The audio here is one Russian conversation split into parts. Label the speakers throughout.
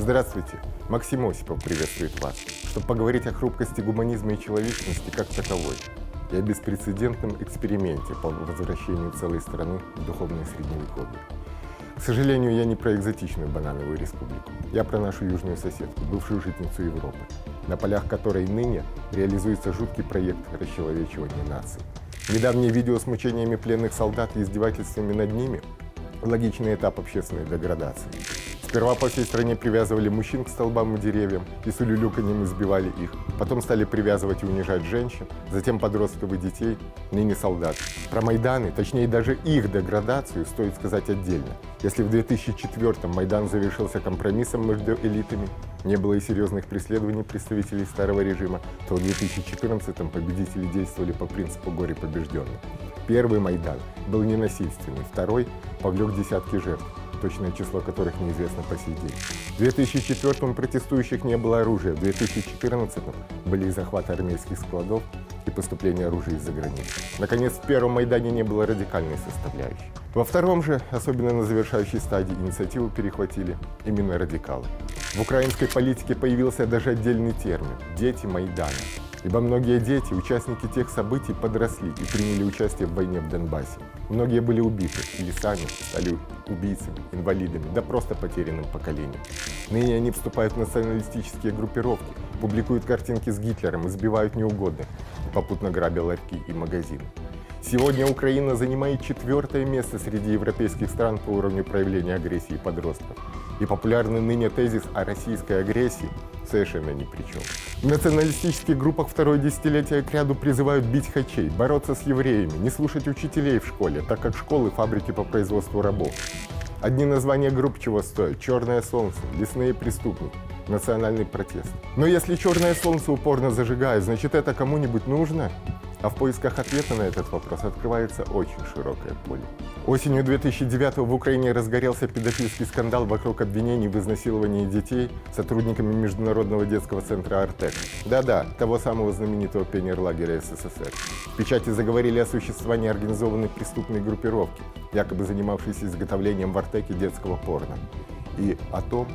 Speaker 1: Здравствуйте, Максим Осипов приветствует вас, чтобы поговорить о хрупкости гуманизма и человечности как таковой и о беспрецедентном эксперименте по возвращению целой страны в духовное средневековье. К сожалению, я не про экзотичную банановую республику, я про нашу южную соседку, бывшую житницу Европы, на полях которой ныне реализуется жуткий проект расчеловечивания нации. Недавнее видео с мучениями пленных солдат и издевательствами над ними – логичный этап общественной деградации. Сперва по всей стране привязывали мужчин к столбам и деревьям и с улюлюканьем избивали их. Потом стали привязывать и унижать женщин, затем подростков и детей, ныне солдат. Про Майданы, точнее даже их деградацию, стоит сказать отдельно. Если в 2004-м Майдан завершился компромиссом между элитами, не было и серьезных преследований представителей старого режима, то в 2014-м победители действовали по принципу «горе побежденных». Первый Майдан был ненасильственный, второй повлек десятки жертв, точное число которых неизвестно по сей день. В 2004-м протестующих не было оружия, в 2014-м были и захваты армейских складов, и поступление оружия из-за границы. Наконец, в первом Майдане не было радикальной составляющей. Во втором же, особенно на завершающей стадии, инициативу перехватили именно радикалы. В украинской политике появился даже отдельный термин – «дети Майдана». Ибо многие дети, участники тех событий, подросли и приняли участие в войне в Донбассе. Многие были убиты или сами стали убийцами, инвалидами, да просто потерянным поколением. Ныне они вступают в националистические группировки, публикуют картинки с Гитлером, избивают неугодных, попутно грабя ларьки и магазины. Сегодня Украина занимает 4-е место среди европейских стран по уровню проявления агрессии подростков. И популярный ныне тезис о российской агрессии совершенно ни при чем. В националистических группах второе десятилетие кряду призывают бить хачей, бороться с евреями, не слушать учителей в школе, так как школы – фабрики по производству рабов. Одни названия групп чего стоят: «Черное солнце», «Лесные преступники», «Национальный протест». Но если «Черное солнце» упорно зажигает, значит это кому-нибудь нужно? А в поисках ответа на этот вопрос открывается очень широкое поле. Осенью 2009-го в Украине разгорелся педофильский скандал вокруг обвинений в изнасиловании детей сотрудниками Международного детского центра «Артек». Да-да, того самого знаменитого пионерлагеря СССР. В печати заговорили о существовании организованной преступной группировки, якобы занимавшейся изготовлением в «Артеке» детского порно. И о том,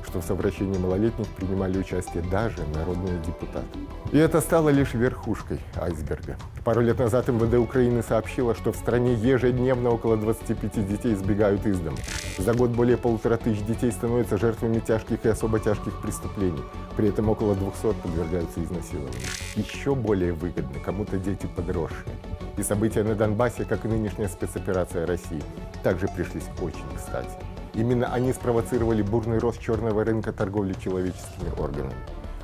Speaker 1: что в совращении малолетних принимали участие даже народные депутаты. И это стало лишь верхушкой айсберга. Пару лет назад МВД Украины сообщило, что в стране ежедневно около 25 детей сбегают из дома. За год более 1500 детей становятся жертвами тяжких и особо тяжких преступлений. При этом около 200 подвергаются изнасилованию. Еще более выгодны кому-то дети подросшие. И события на Донбассе, как и нынешняя спецоперация России, также пришлись очень кстати. Именно они спровоцировали бурный рост черного рынка торговли человеческими органами.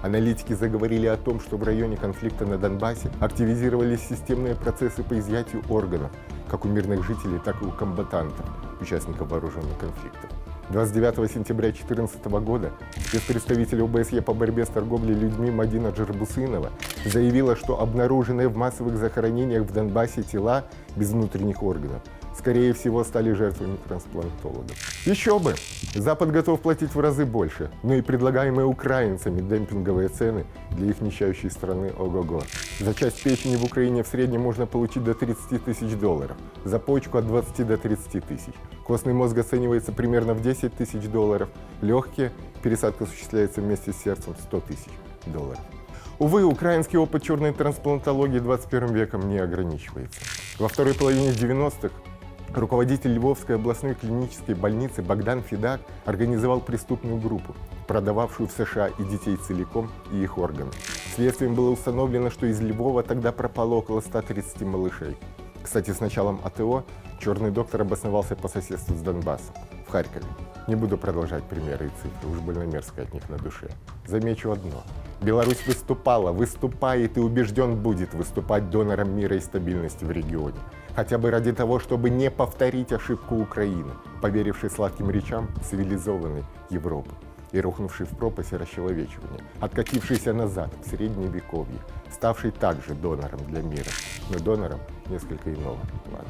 Speaker 1: Аналитики заговорили о том, что в районе конфликта на Донбассе активизировались системные процессы по изъятию органов, как у мирных жителей, так и у комбатантов, участников вооруженных конфликтов. 29 сентября 2014 года спецпредставитель ОБСЕ по борьбе с торговлей людьми Мадина Джарбусынова заявила, что обнаруженные в массовых захоронениях в Донбассе тела без внутренних органов скорее всего, стали жертвами трансплантологов. Еще бы! Запад готов платить в разы больше, но и предлагаемые украинцами демпинговые цены для их нищающей страны ого-го. За часть печени в Украине в среднем можно получить до 30 тысяч долларов, за почку от 20 до 30 тысяч. Костный мозг оценивается примерно в 10 тысяч долларов, легкие, пересадка осуществляется вместе с сердцем, 100 тысяч долларов. Увы, украинский опыт черной трансплантологии 21 веком не ограничивается. Во второй половине 90-х руководитель Львовской областной клинической больницы Богдан Федак организовал преступную группу, продававшую в США и детей целиком, и их органы. Следствием было установлено, что из Львова тогда пропало около 130 малышей. Кстати, с началом АТО черный доктор обосновался по соседству с Донбассом, в Харькове. Не буду продолжать примеры и цифры, уж больно мерзко от них на душе. Замечу одно. Беларусь выступала, выступает и убежден будет выступать донором мира и стабильности в регионе. Хотя бы ради того, чтобы не повторить ошибку Украины, поверившей сладким речам цивилизованной Европы и рухнувшей в пропасть расчеловечивания, откатившейся назад в Средневековье, ставшей также донором для мира, но донором несколько иного плана.